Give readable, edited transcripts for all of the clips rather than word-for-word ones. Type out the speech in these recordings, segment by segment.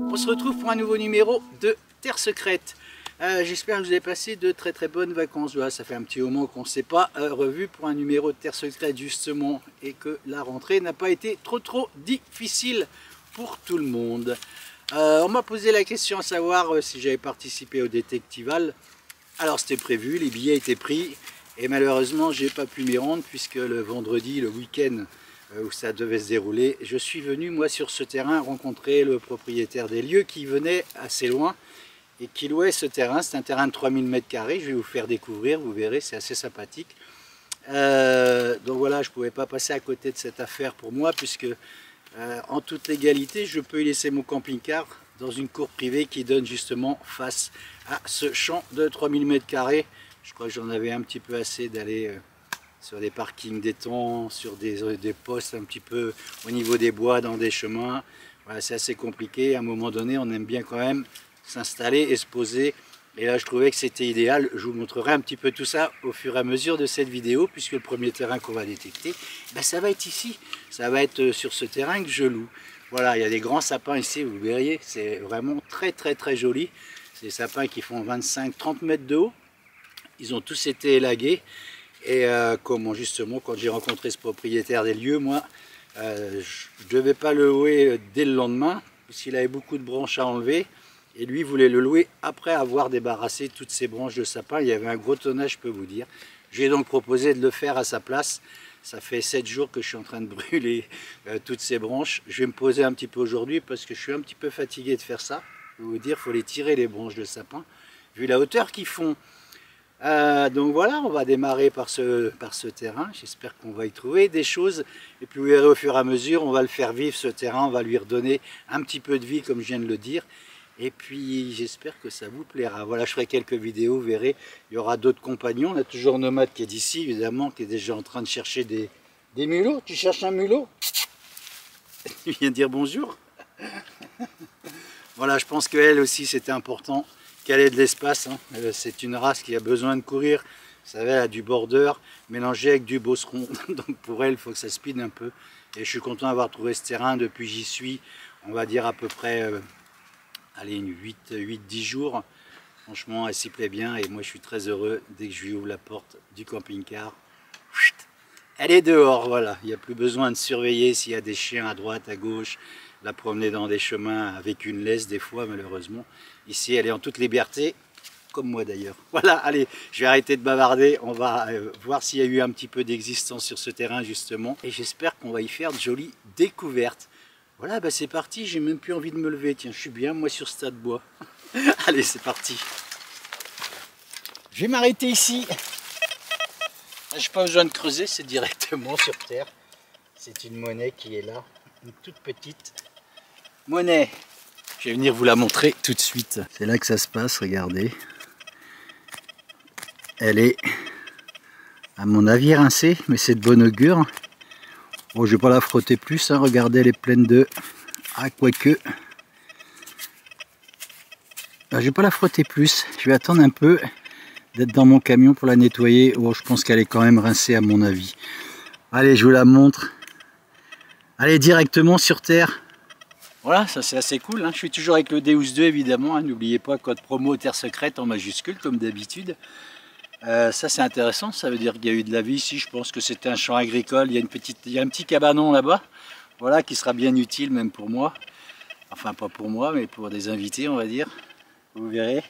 On se retrouve pour un nouveau numéro de Terre Secrète. J'espère que vous avez passé de très bonnes vacances. Voilà, ça fait un petit moment qu'on ne s'est pas revu pour un numéro de Terre Secrète justement, et que la rentrée n'a pas été trop difficile pour tout le monde. On m'a posé la question à savoir si j'avais participé au Détectival. Alors c'était prévu, les billets étaient pris et malheureusement j'ai pas pu m'y rendre puisque le vendredi, le week-end où ça devait se dérouler, je suis venu moi sur ce terrain rencontrer le propriétaire des lieux qui venait assez loin et qui louait ce terrain. C'est un terrain de 3000 m², je vais vous faire découvrir, vous verrez, c'est assez sympathique. Donc voilà, je ne pouvais pas passer à côté de cette affaire pour moi puisque en toute légalité je peux y laisser mon camping-car dans une cour privée qui donne justement face à ce champ de 3000 m². Je crois que j'en avais un petit peu assez d'aller sur des parkings d'étangs, sur des postes un petit peu au niveau des bois, dans des chemins. Voilà, c'est assez compliqué. À un moment donné, on aime bien quand même s'installer et se poser. Et là, je trouvais que c'était idéal. Je vous montrerai un petit peu tout ça au fur et à mesure de cette vidéo, puisque le premier terrain qu'on va détecter, ben, ça va être ici. Ça va être sur ce terrain que je loue. Voilà, il y a des grands sapins ici, vous verriez. C'est vraiment très joli. C'est des sapins qui font 25-30 mètres de haut. Ils ont tous été élagués. Et comme justement, quand j'ai rencontré ce propriétaire des lieux, moi, je ne devais pas le louer dès le lendemain, puisqu'il avait beaucoup de branches à enlever. Et lui voulait le louer après avoir débarrassé toutes ces branches de sapin. Il y avait un gros tonnage, je peux vous dire. J'ai donc proposé de le faire à sa place. Ça fait 7 jours que je suis en train de brûler toutes ces branches. Je vais me poser un petit peu aujourd'hui parce que je suis un petit peu fatigué de faire ça. Je vais vous dire, il faut les tirer, les branches de sapin, vu la hauteur qu'ils font. Donc voilà, on va démarrer par ce terrain. J'espère qu'on va y trouver des choses. Et puis vous verrez au fur et à mesure, on va le faire vivre ce terrain. On va lui redonner un petit peu de vie, comme je viens de le dire. Et puis j'espère que ça vous plaira. Voilà, je ferai quelques vidéos, vous verrez. Il y aura d'autres compagnons. On a toujours Nomade qui est d'ici, évidemment, qui est déjà en train de chercher des mulots. Tu cherches un mulot? Tu viens de dire bonjour. Voilà, je pense qu'elle aussi, c'était important qu'elle ait de l'espace. Hein. C'est une race qui a besoin de courir. Vous savez, elle a du border mélangé avec du bosseron. Donc pour elle, il faut que ça speed un peu. Et je suis content d'avoir trouvé ce terrain. Depuis j'y suis, on va dire à peu près allez, 8-10 jours. Franchement, elle s'y plaît bien. Et moi, je suis très heureux dès que je lui ouvre la porte du camping-car. Elle est dehors, voilà. Il n'y a plus besoin de surveiller s'il y a des chiens à droite, à gauche, la promener dans des chemins avec une laisse des fois, malheureusement. Ici, elle est en toute liberté, comme moi d'ailleurs. Voilà, allez, je vais arrêter de bavarder. On va voir s'il y a eu un petit peu d'existence sur ce terrain, justement. Et j'espère qu'on va y faire de jolies découvertes. Voilà, bah c'est parti. J'ai même plus envie de me lever. Tiens, je suis bien, moi, sur ce tas de bois. Allez, c'est parti. Je vais m'arrêter ici. Je n'ai pas besoin de creuser, c'est directement sur terre. C'est une monnaie qui est là, une toute petite monnaie. Je vais venir vous la montrer tout de suite. C'est là que ça se passe, regardez. Elle est, à mon avis, rincée, mais c'est de bon augure. Bon, je ne vais pas la frotter plus, hein. Regardez, elle est pleine de... Ah, quoique... Je ne vais pas la frotter plus, je vais attendre un peu d'être dans mon camion pour la nettoyer. Oh, je pense qu'elle est quand même rincée à mon avis. Allez, je vous la montre. Allez, directement sur terre. Voilà, ça c'est assez cool. Hein. Je suis toujours avec le Deus 2 évidemment. Hein. N'oubliez pas, code promo Terre Secrète en majuscule comme d'habitude. Ça c'est intéressant, ça veut dire qu'il y a eu de la vie ici. Je pense que c'était un champ agricole. Il y a un petit cabanon là-bas. Voilà, qui sera bien utile même pour moi. Enfin, pas pour moi, mais pour des invités, on va dire. Vous verrez.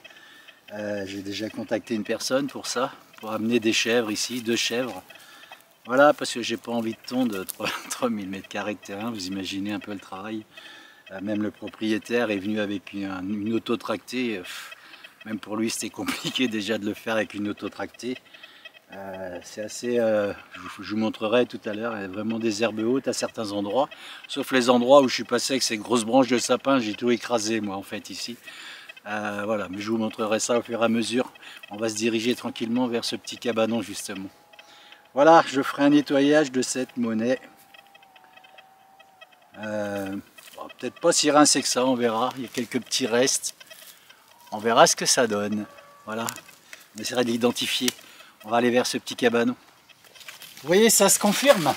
J'ai déjà contacté une personne pour ça, pour amener des chèvres ici, 2 chèvres. Voilà, parce que j'ai pas envie de tondre 3000 m² de terrain, vous imaginez un peu le travail. Même le propriétaire est venu avec une auto tractée. Même pour lui c'était compliqué déjà de le faire avec une auto tractée. C'est assez, je vous montrerai tout à l'heure, il y a vraiment des herbes hautes à certains endroits, sauf les endroits où je suis passé avec ces grosses branches de sapin, j'ai tout écrasé moi en fait ici. Voilà, mais je vous montrerai ça au fur et à mesure. On va se diriger tranquillement vers ce petit cabanon justement. Voilà, je ferai un nettoyage de cette monnaie. Bon, peut-être pas si rincé que ça, on verra. Il y a quelques petits restes. On verra ce que ça donne. Voilà, on essaiera de l'identifier. On va aller vers ce petit cabanon. Vous voyez, ça se confirme.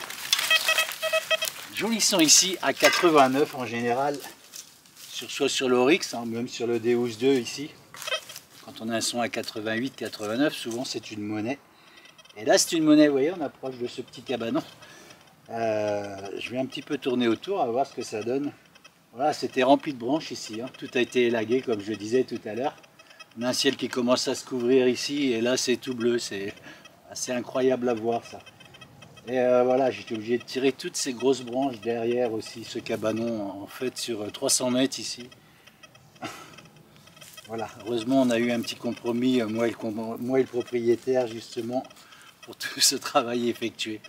Jolis sont ici à 89 en général. Soit sur l'Oryx, hein, même sur le Deus 2 ici. Quand on a un son à 88, 89, souvent c'est une monnaie. Et là c'est une monnaie, vous voyez, on approche de ce petit cabanon. Je vais un petit peu tourner autour, à voir ce que ça donne. Voilà, c'était rempli de branches ici, hein. Tout a été élagué comme je disais tout à l'heure. On a un ciel qui commence à se couvrir ici et là c'est tout bleu, c'est assez incroyable à voir ça. Et voilà, j'étais obligé de tirer toutes ces grosses branches derrière aussi, ce cabanon en fait sur 300 mètres ici. Voilà, heureusement on a eu un petit compromis, moi et le propriétaire justement, pour tout ce travail effectué.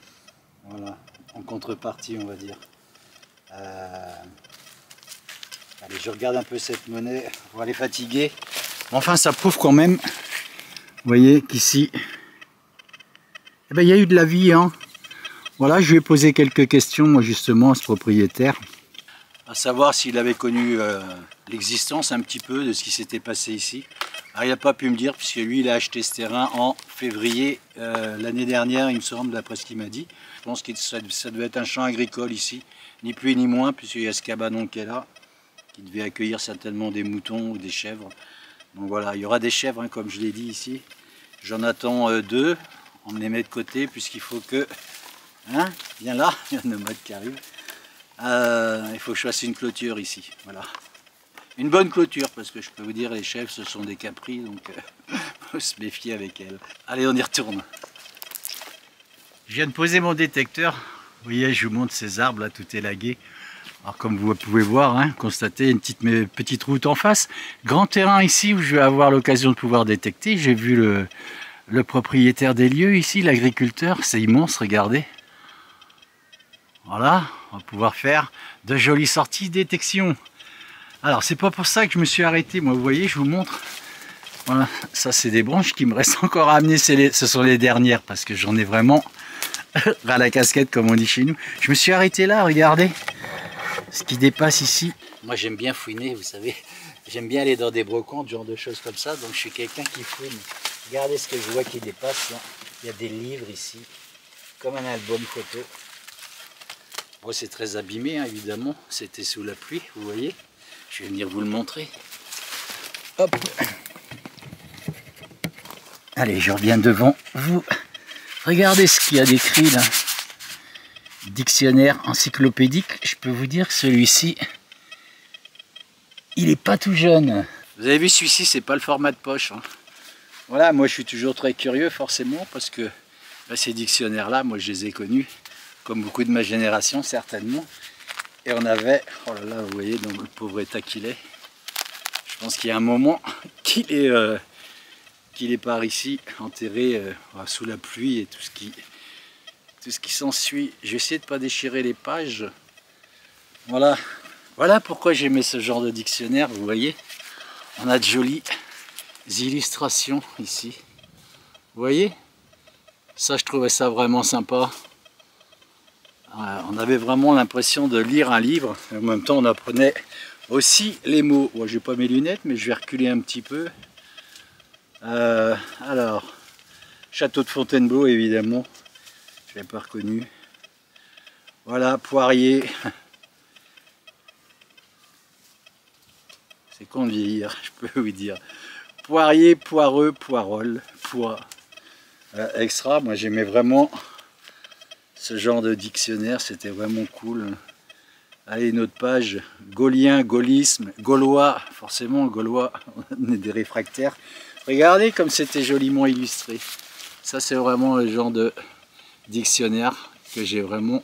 Voilà, en contrepartie on va dire. Allez, je regarde un peu cette monnaie, on va les fatiguer. Enfin ça prouve quand même, vous voyez qu'ici, eh ben, il y a eu de la vie, hein. Voilà, je lui ai posé quelques questions, moi justement, à ce propriétaire, à savoir s'il avait connu l'existence un petit peu de ce qui s'était passé ici. Alors, il n'a pas pu me dire, puisque lui, il a acheté ce terrain en février l'année dernière, il me semble, d'après ce qu'il m'a dit. Je pense que ça devait être un champ agricole ici, ni plus ni moins, puisqu'il y a ce cabanon qui est là, qui devait accueillir certainement des moutons ou des chèvres. Donc voilà, il y aura des chèvres, hein, comme je l'ai dit ici. J'en attends 2, on me les met de côté, puisqu'il faut que... Hein, viens là, il y a un nomade qui arrive. Il faut que je fasse une clôture ici, voilà. Une bonne clôture, parce que je peux vous dire, les chèvres, ce sont des capris, donc faut se méfier avec elles. Allez, on y retourne. Je viens de poser mon détecteur. Vous voyez, je vous montre ces arbres là, tout élagué. Alors comme vous pouvez voir, hein, constatez une petite route en face. Grand terrain ici où je vais avoir l'occasion de pouvoir détecter. J'ai vu le propriétaire des lieux ici, l'agriculteur, c'est immense, regardez. Voilà, on va pouvoir faire de jolies sorties détection. Alors c'est pas pour ça que je me suis arrêté, moi vous voyez, je vous montre. Voilà, ça c'est des branches qui me restent encore à amener, ce sont les dernières parce que j'en ai vraiment ras la casquette comme on dit chez nous. Je me suis arrêté là, regardez ce qui dépasse ici. Moi j'aime bien fouiner, vous savez, j'aime bien aller dans des brocantes, genre de choses comme ça, donc je suis quelqu'un qui fouine. Regardez ce que je vois qui dépasse là. Il y a des livres ici, comme un album photo. Bon, c'est très abîmé, hein, évidemment, c'était sous la pluie, vous voyez. Je vais venir vous le montrer. Hop. Allez, je reviens devant vous. Regardez ce qu'il y a d'écrit là. Dictionnaire encyclopédique. Je peux vous dire que celui-ci, il n'est pas tout jeune. Vous avez vu, celui-ci, c'est pas le format de poche, hein. Voilà, moi je suis toujours très curieux forcément parce que bah, ces dictionnaires-là, moi je les ai connus. Comme beaucoup de ma génération certainement, et on avait, oh là là, vous voyez, dans le pauvre état qu'il est, je pense qu'il y a un moment qu'il est par ici, enterré sous la pluie et tout ce qui s'ensuit. Je vais essayer de ne pas déchirer les pages. Voilà, voilà pourquoi j'aimais ce genre de dictionnaire, vous voyez, on a de jolies illustrations ici, vous voyez, ça je trouvais ça vraiment sympa. On avait vraiment l'impression de lire un livre, et en même temps on apprenait aussi les mots. Bon, je n'ai pas mes lunettes, mais je vais reculer un petit peu. Alors, château de Fontainebleau évidemment, je ne l'ai pas reconnu. Voilà, Poirier. C'est con de vieillir, je peux vous dire. Poirier, Poireux, Poirol, Pois. Extra, moi j'aimais vraiment ce genre de dictionnaire, c'était vraiment cool. Allez, une autre page, gaulien, gaullisme, gaulois, forcément gaulois, on est des réfractaires. Regardez comme c'était joliment illustré. Ça c'est vraiment le genre de dictionnaire que j'ai vraiment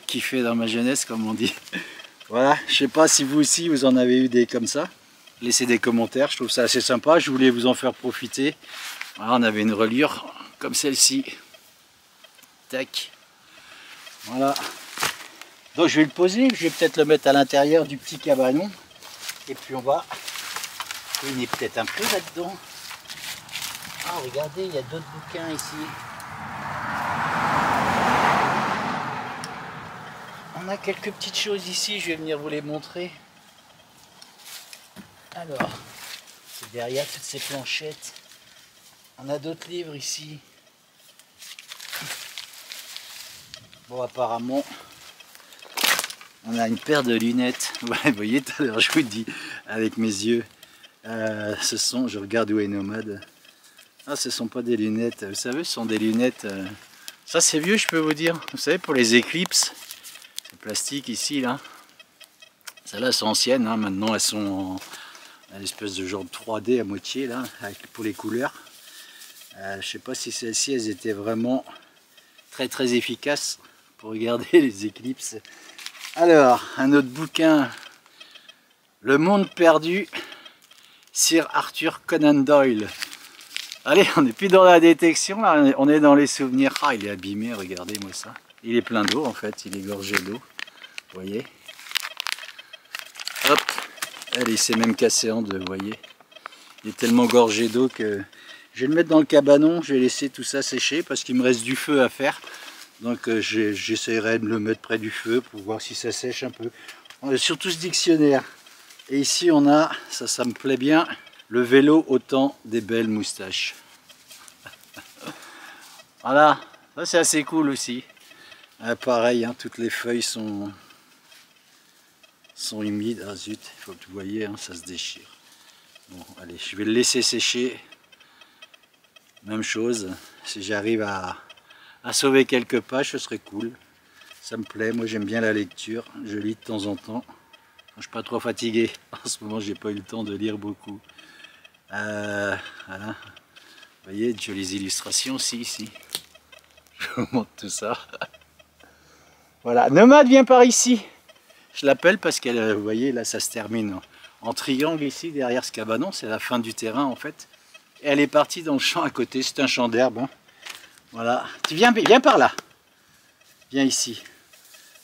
kiffé dans ma jeunesse, comme on dit. Voilà, je sais pas si vous aussi vous en avez eu des comme ça. Laissez des commentaires, je trouve ça assez sympa, je voulais vous en faire profiter. Voilà, on avait une reliure comme celle-ci. Tac. Voilà. Donc je vais le poser, je vais peut-être le mettre à l'intérieur du petit cabanon. Et puis on va fouiner peut-être un peu là-dedans. Ah, regardez, il y a d'autres bouquins ici. On a quelques petites choses ici, je vais venir vous les montrer. Alors, c'est derrière toutes ces planchettes. On a d'autres livres ici. Bon, apparemment, on a une paire de lunettes. Ouais, vous voyez, tout à l'heure, je vous dis, avec mes yeux. Ce sont, je regarde où est Nomade. Ah, ce sont pas des lunettes, vous savez, ce sont des lunettes. Ça, c'est vieux, je peux vous dire. Vous savez, pour les éclipses, c'est plastique ici, là. Celles-là sont anciennes, hein. Maintenant elles sont en espèce de genre de 3D à moitié, là, pour les couleurs. Je sais pas si celles-ci, elles étaient vraiment très efficaces pour regarder les éclipses. Alors, un autre bouquin, Le Monde Perdu, Sir Arthur Conan Doyle. Allez, on n'est plus dans la détection, là, on est dans les souvenirs. Ah, il est abîmé, regardez-moi ça. Il est plein d'eau, en fait, il est gorgé d'eau. Vous voyez? Hop, allez, il s'est même cassé en deux, vous voyez? Il est tellement gorgé d'eau que... Je vais le mettre dans le cabanon, je vais laisser tout ça sécher parce qu'il me reste du feu à faire. Donc j'essaierai de le mettre près du feu pour voir si ça sèche un peu. On a surtout ce dictionnaire. Et ici on a, ça me plaît bien, le vélo au temps des belles moustaches. Voilà, ça c'est assez cool aussi. Pareil, hein, toutes les feuilles sont humides. Ah zut, il faut que vous voyez, hein, ça se déchire. Bon, allez, je vais le laisser sécher. Même chose, si j'arrive à sauver quelques pages, ce serait cool. Ça me plaît, moi j'aime bien la lecture, je lis de temps en temps. Quand je suis pas trop fatigué, en ce moment j'ai pas eu le temps de lire beaucoup. Voilà, vous voyez, de jolies illustrations aussi ici. Je vous montre tout ça. Voilà, Nomade vient par ici. Je l'appelle parce qu'elle, vous voyez, là ça se termine en triangle ici, derrière ce cabanon, c'est la fin du terrain en fait. Et elle est partie dans le champ à côté, c'est un champ d'herbe. Hein. Voilà, tu viens par là. Viens ici.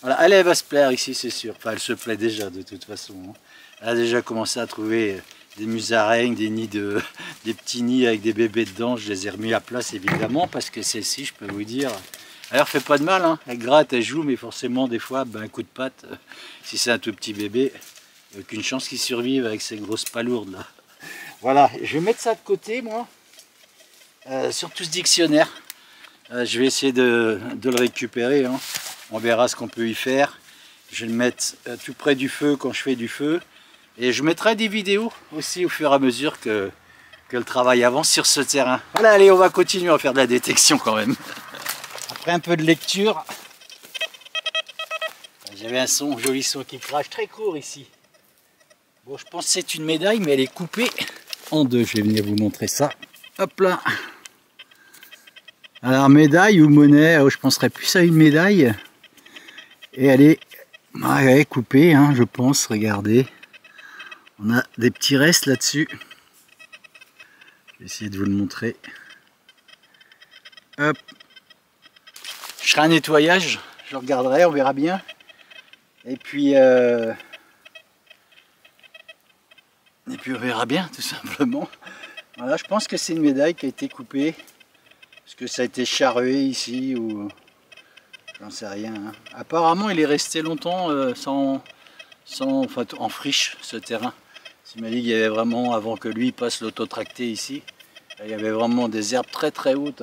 Voilà, elle va se plaire ici, c'est sûr. Enfin, elle se plaît déjà de toute façon. Hein. Elle a déjà commencé à trouver des musaraignes, des petits nids avec des bébés dedans. Je les ai remis à place évidemment parce que celle-ci, je peux vous dire, alors fait pas de mal. Hein. Elle gratte, elle joue, mais forcément des fois, ben, un coup de patte, si c'est un tout petit bébé, il n'y a aucune chance qu'il survive avec ces grosses palourdes là. Voilà, je vais mettre ça de côté moi, sur tout ce dictionnaire. Je vais essayer de le récupérer, hein. On verra ce qu'on peut y faire. Je vais le mettre tout près du feu quand je fais du feu. Et je mettrai des vidéos aussi au fur et à mesure que le travail avance sur ce terrain. Voilà, allez, on va continuer à faire de la détection quand même. Après un peu de lecture, j'avais un joli son qui crache très court ici. Bon, je pense que c'est une médaille, mais elle est coupée en deux. Je vais venir vous montrer ça. Hop là. Alors médaille ou monnaie, je penserais plus à une médaille. Et elle est coupée, hein, je pense, regardez. On a des petits restes là-dessus. Je vais essayer de vous le montrer. Hop. Je ferai un nettoyage, je le regarderai, on verra bien. Et puis on verra bien, tout simplement. Voilà, je pense que c'est une médaille qui a été coupée. Est-ce que ça a été charrué ici ou... J'en sais rien. Hein. Apparemment, il est resté longtemps enfin, en friche, ce terrain. Il m'a dit qu'il y avait vraiment, avant que lui passe l'autotracté ici, il y avait vraiment des herbes très hautes.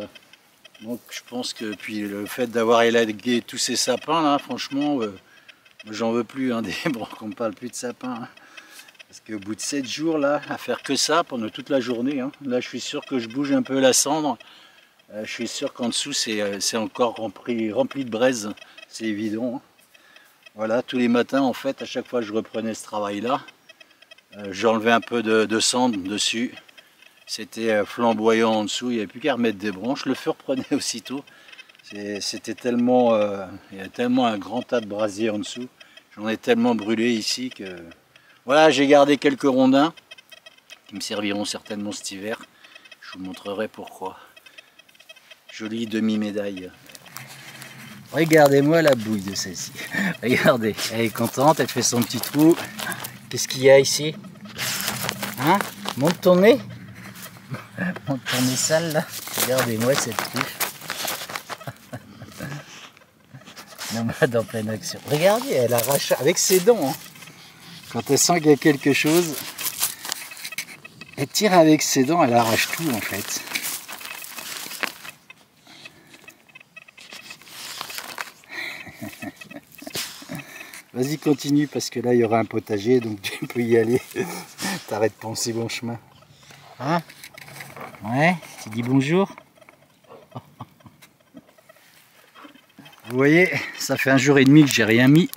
Donc je pense que, puis le fait d'avoir élagué tous ces sapins là, franchement, j'en veux plus, hein, bon, qu'on ne parle plus de sapins. Hein. Parce qu'au bout de 7 jours là, à faire que ça pendant toute la journée, hein, là je suis sûr que je bouge un peu la cendre. Je suis sûr qu'en dessous c'est encore rempli de braise, c'est évident. Hein. Voilà, tous les matins en fait, à chaque fois que je reprenais ce travail là, j'enlevais un peu de cendre dessus. C'était flamboyant en dessous, il n'y avait plus qu'à remettre des branches. Le feu reprenait aussitôt. C'était tellement, il y a tellement un grand tas de brasier en dessous. J'en ai tellement brûlé ici que... Voilà, j'ai gardé quelques rondins qui me serviront certainement cet hiver. Je vous montrerai pourquoi. Jolie demi-médaille. Regardez-moi la bouille de celle-ci. Regardez, elle est contente, elle fait son petit trou. Qu'est-ce qu'il y a ici? Hein? Monte ton nez. Monte ton nez sale là. Regardez-moi cette truffe. Nomade en pleine action. Regardez, elle arrache avec ses dents. Hein. Quand elle sent qu'il y a quelque chose, elle tire avec ses dents, elle arrache tout en fait. Vas-y, continue, parce que là, il y aura un potager, donc tu peux y aller. T'arrêtes pas en si bon chemin. Hein? Ouais, tu dis bonjour. Vous voyez, ça fait 1 jour et demi que j'ai rien mis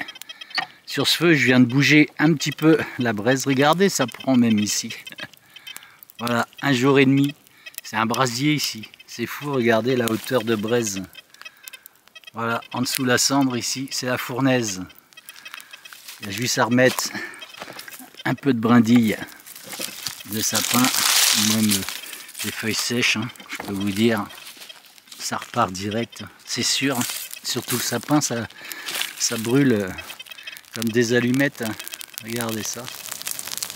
sur ce feu. Je viens de bouger un petit peu la braise. Regardez, ça prend même ici. Voilà, 1 jour et demi. C'est un brasier ici. C'est fou, regardez la hauteur de braise. Voilà, en dessous la cendre ici, c'est la fournaise. Il y a juste à remettre un peu de brindilles de sapin, ou même des feuilles sèches, hein, je peux vous dire, ça repart direct, c'est sûr. Surtout le sapin, ça brûle comme des allumettes. Hein. Regardez ça.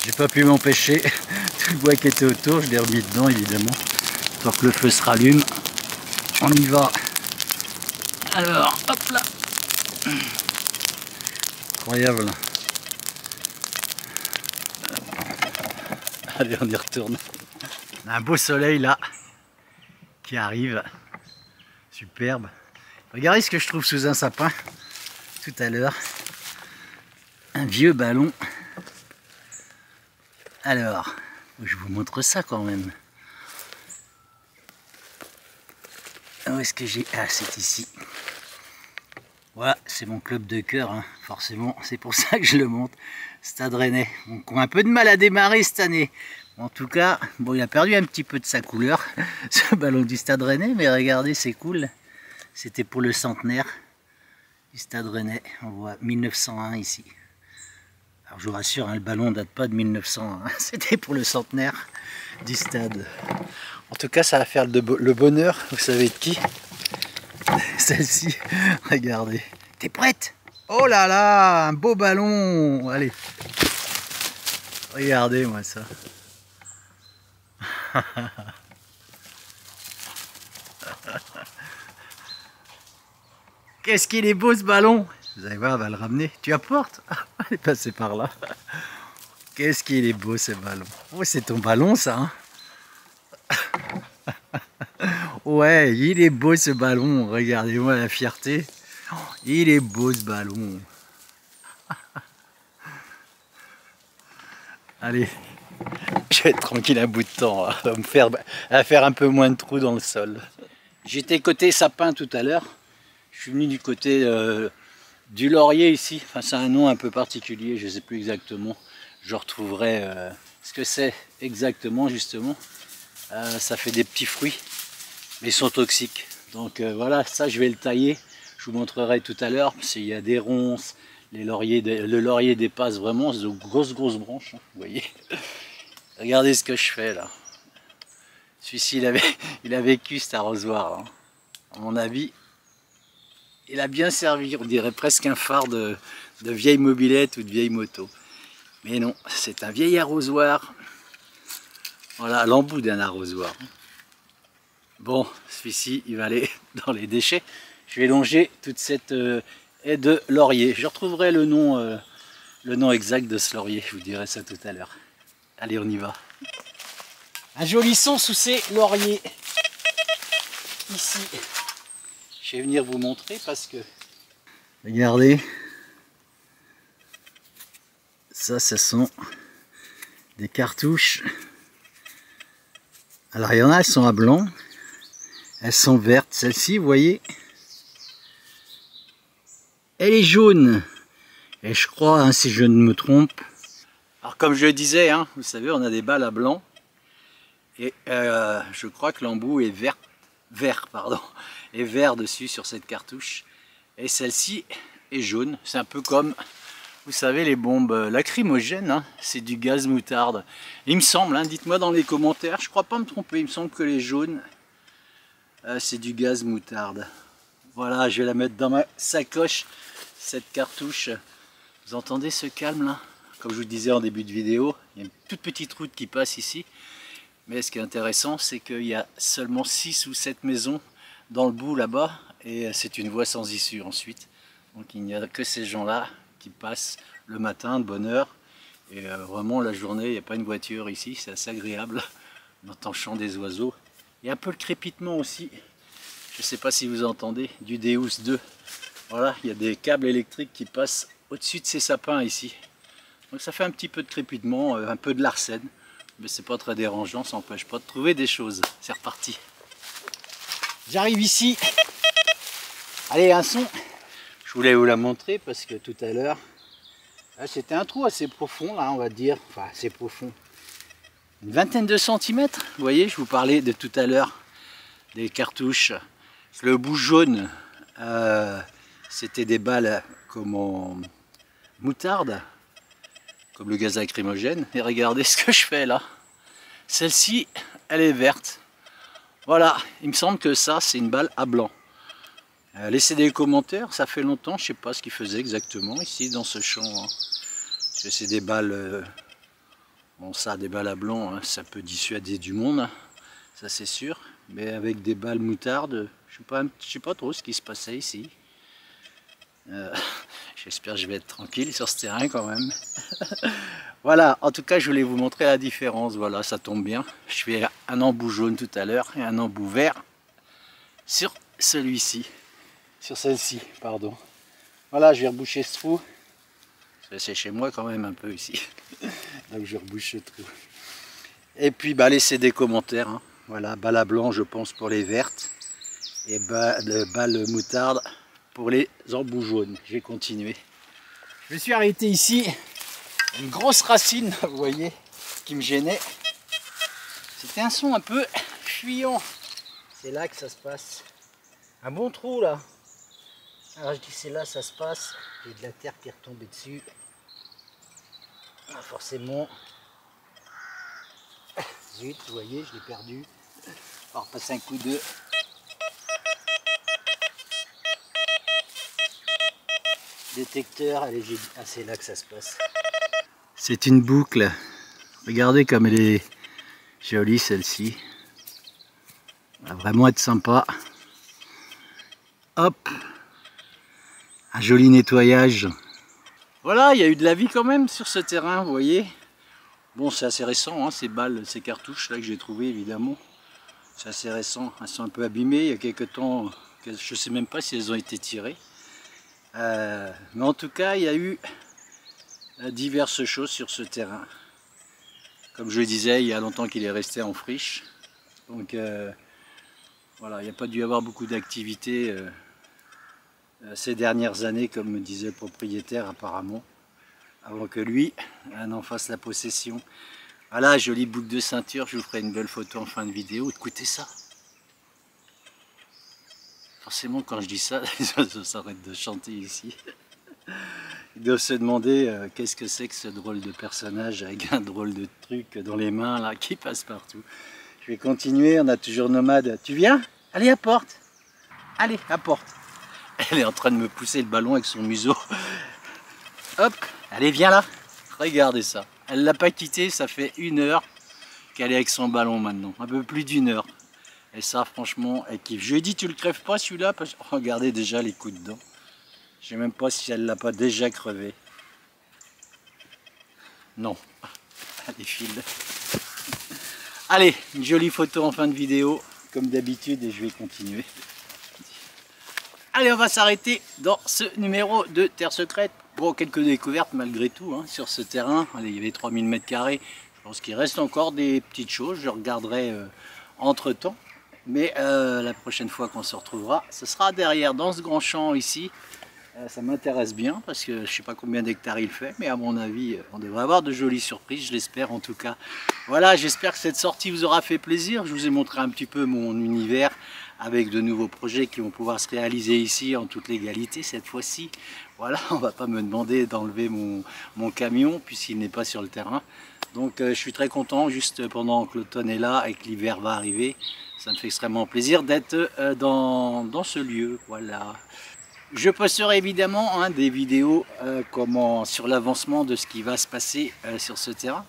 J'ai pas pu m'empêcher, tout le bois qui était autour, je l'ai remis dedans évidemment. Tant que le feu se rallume, on y va. Alors, hop là. Incroyable. Allez, on y retourne. On a un beau soleil là qui arrive. Superbe. Regardez ce que je trouve sous un sapin tout à l'heure. Un vieux ballon. Alors, je vous montre ça quand même. Où est-ce que j'ai... Ah, c'est ici. Voilà, c'est mon club de cœur, hein. Forcément, c'est pour ça que je le monte. Stade Rennais. On a un peu de mal à démarrer cette année. En tout cas, bon, il a perdu un petit peu de sa couleur, ce ballon du Stade Rennais, mais regardez, c'est cool. C'était pour le centenaire du Stade Rennais. On voit 1901 ici. Alors je vous rassure, hein, le ballon ne date pas de 1901. C'était pour le centenaire du stade. En tout cas, ça va faire le bonheur, vous savez de qui? Celle-ci, regardez. T'es prête? Oh là là, un beau ballon. Allez. Regardez-moi ça. Qu'est-ce qu'il est beau ce ballon! Vous allez voir, on va le ramener. Tu apportes? Elle est passée par là. Qu'est-ce qu'il est beau ce ballon! Oh, c'est ton ballon ça! Hein. Ouais, il est beau ce ballon. Regardez-moi la fierté. Il est beau ce ballon. Allez, je vais être tranquille un bout de temps. À faire un peu moins de trous dans le sol. J'étais côté sapin tout à l'heure. Je suis venu du côté du laurier ici. Enfin, c'est un nom un peu particulier, je ne sais plus exactement. Je retrouverai ce que c'est exactement justement. Ça fait des petits fruits, mais ils sont toxiques. Donc voilà, ça je vais le tailler. Je vous montrerai tout à l'heure. Il y a des ronces, le laurier dépasse vraiment, c'est de grosses branches. Hein, vous voyez. Regardez ce que je fais là. Celui-ci, il a vécu cet arrosoir. Hein. À mon avis, il a bien servi, on dirait presque un phare de vieille mobilette ou de vieille moto. Mais non, c'est un vieil arrosoir. Voilà, l'embout d'un arrosoir. Bon, celui-ci, il va aller dans les déchets. Je vais longer toute cette haie de laurier. Je retrouverai le nom exact de ce laurier, je vous dirai ça tout à l'heure. Allez, on y va. Un joli son sous ces lauriers. Ici. Je vais venir vous montrer parce que... Regardez. Ça, ce sont des cartouches. Alors, il y en a, elles sont à blanc. Elles sont vertes. Celle-ci, vous voyez, elle est jaune. Et je crois, hein, si je ne me trompe... Alors, comme je le disais, hein, vous savez, on a des balles à blanc. Et je crois que l'embout est vert dessus sur cette cartouche. Et celle-ci est jaune. C'est un peu comme, vous savez, les bombes lacrymogènes, hein, c'est du gaz moutarde. Il me semble, hein, dites-moi dans les commentaires, je crois pas me tromper, il me semble que les jaunes, c'est du gaz moutarde. Voilà, je vais la mettre dans ma sacoche, cette cartouche. Vous entendez ce calme là? Comme je vous le disais en début de vidéo, il y a une toute petite route qui passe ici. Mais ce qui est intéressant, c'est qu'il y a seulement 6 ou 7 maisons dans le bout là-bas. Et c'est une voie sans issue ensuite. Donc il n'y a que ces gens-là qui passent le matin de bonne heure. Et vraiment la journée, il n'y a pas une voiture ici, c'est assez agréable. On entend le chant des oiseaux. Il y a un peu le crépitement aussi. Je ne sais pas si vous entendez, du Deus 2. Voilà, il y a des câbles électriques qui passent au-dessus de ces sapins ici. Donc ça fait un petit peu de crépitement, un peu de l'arsène. Mais c'est pas très dérangeant, ça n'empêche pas de trouver des choses. C'est reparti. J'arrive ici. Allez, un son. Je voulais vous la montrer parce que tout à l'heure, c'était un trou assez profond, là, on va dire. Enfin, assez profond. Une vingtaine de centimètres. Vous voyez, je vous parlais de tout à l'heure des cartouches. Le bout jaune, c'était des balles comme en moutarde, comme le gaz lacrymogène. Et regardez ce que je fais là. Celle-ci, elle est verte. Voilà, il me semble que ça, c'est une balle à blanc. Laissez des commentaires, ça fait longtemps, je ne sais pas ce qu'il faisait exactement ici dans ce champ. Hein. C'est des balles, bon ça, des balles à blanc, hein, ça peut dissuader du monde, ça c'est sûr. Mais avec des balles moutarde, je sais pas trop ce qui se passait ici. J'espère que je vais être tranquille sur ce terrain quand même. Voilà, en tout cas je voulais vous montrer la différence, voilà, ça tombe bien. Je fais un embout jaune tout à l'heure et un embout vert sur celui-ci. Sur celle-ci, pardon. Voilà, je vais reboucher ce trou. C'est chez moi quand même un peu ici. Donc je rebouche ce trou. Et puis bah, laissez des commentaires. Hein. Voilà, balle à blanc je pense pour les vertes. Et balle moutarde pour les embouts jaunes. Je vais continuer. Je me suis arrêté ici. Une grosse racine, vous voyez, qui me gênait. C'était un son un peu fuyant. C'est là que ça se passe. Un bon trou là. Alors je dis c'est là ça se passe. Il y a de la terre qui est retombée dessus. Ah, forcément. Zut, vous voyez, je l'ai perdu. On va repasser un coup de... détecteur. Allez, ah, c'est là que ça se passe. C'est une boucle. Regardez comme elle est jolie celle-ci. Elle va vraiment être sympa. Hop. Un joli nettoyage. Voilà, il y a eu de la vie quand même sur ce terrain, vous voyez. Bon, c'est assez récent, hein, ces balles, ces cartouches là que j'ai trouvées évidemment. C'est assez récent, elles sont un peu abîmées. Il y a quelques temps, je ne sais même pas si elles ont été tirées. Mais en tout cas, il y a eu diverses choses sur ce terrain. Comme je le disais, il y a longtemps qu'il est resté en friche. Donc voilà, il n'y a pas dû y avoir beaucoup d'activité ces dernières années, comme me disait le propriétaire apparemment, avant que lui n'en fasse la possession. Voilà, jolie boucle de ceinture, je vous ferai une belle photo en fin de vidéo. Écoutez ça. Forcément, quand je dis ça, les oiseaux s'arrêtent de chanter ici. Ils doivent se demander qu'est-ce que c'est que ce drôle de personnage avec un drôle de truc dans les mains là qui passe partout. Je vais continuer, on a toujours Nomade. Tu viens? Allez, apporte. Allez, apporte. Elle est en train de me pousser le ballon avec son museau. Hop, allez, viens là. Regardez ça. Elle ne l'a pas quitté, ça fait 1 heure qu'elle est avec son ballon maintenant. Un peu plus d'1 heure. Et ça, franchement, elle kiffe. Je lui ai dit, tu le crèves pas celui-là parce que regardez déjà les coups dedans. Je sais même pas si elle l'a pas déjà crevé. Non. Elle file. Allez, une jolie photo en fin de vidéo, comme d'habitude, et je vais continuer. Allez, on va s'arrêter dans ce numéro de Terre Secrète. Bon, quelques découvertes malgré tout hein, sur ce terrain. Allez, il y avait 3000 m². Je pense qu'il reste encore des petites choses. Je regarderai entre temps. Mais la prochaine fois qu'on se retrouvera, ce sera derrière, dans ce grand champ ici. Ça m'intéresse bien parce que je ne sais pas combien d'hectares il fait, mais à mon avis, on devrait avoir de jolies surprises, je l'espère en tout cas. Voilà, j'espère que cette sortie vous aura fait plaisir. Je vous ai montré un petit peu mon univers avec de nouveaux projets qui vont pouvoir se réaliser ici en toute légalité cette fois-ci. Voilà, on va pas me demander d'enlever mon camion puisqu'il n'est pas sur le terrain. Donc je suis très content, juste pendant que l'automne est là et que l'hiver va arriver. Ça me fait extrêmement plaisir d'être dans ce lieu. Voilà. Je posterai évidemment des vidéos sur l'avancement de ce qui va se passer sur ce terrain.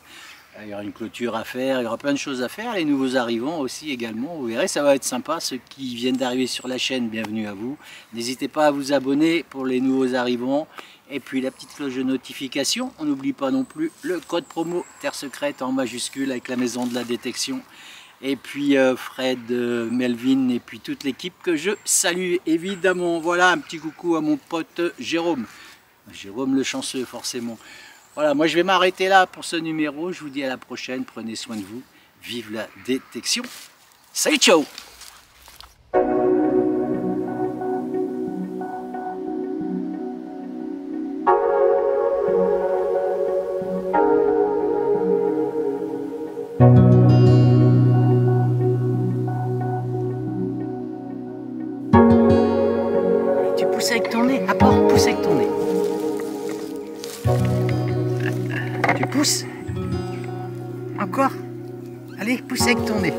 Il y aura une clôture à faire, il y aura plein de choses à faire. Les nouveaux arrivants aussi également, vous verrez, ça va être sympa. Ceux qui viennent d'arriver sur la chaîne, bienvenue à vous. N'hésitez pas à vous abonner pour les nouveaux arrivants. Et puis la petite cloche de notification. On n'oublie pas non plus le code promo Terre Secrète en majuscule avec la maison de la détection. Et puis Fred, Melvin et puis toute l'équipe que je salue évidemment. Voilà, un petit coucou à mon pote Jérôme. Jérôme le chanceux forcément. Voilà, moi je vais m'arrêter là pour ce numéro. Je vous dis à la prochaine, prenez soin de vous. Vive la détection. Salut, ciao! Tu pousses avec ton nez, apporte, pousse avec ton nez. Tu pousses. Encore. Allez, pousse avec ton nez.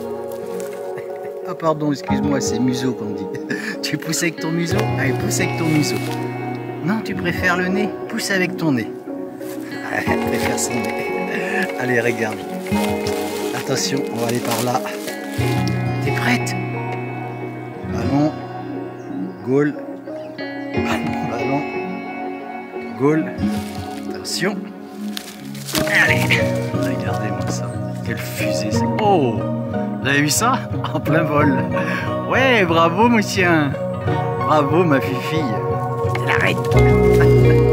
Ah pardon, excuse-moi, c'est museau qu'on dit. Tu pousses avec ton museau. Allez, pousse avec ton museau. Non, tu préfères le nez. Pousse avec ton nez. Elle préfère son nez. Allez, regarde. Attention, on va aller par là. T'es prête? Ballon. Goal. Ballon. Goal. Attention. Allez. Regardez-moi ça. Quelle fusée c'est. Oh! Vous avez vu ça? En plein vol. Ouais, bravo mon chien. Bravo ma fille. C'est la reine.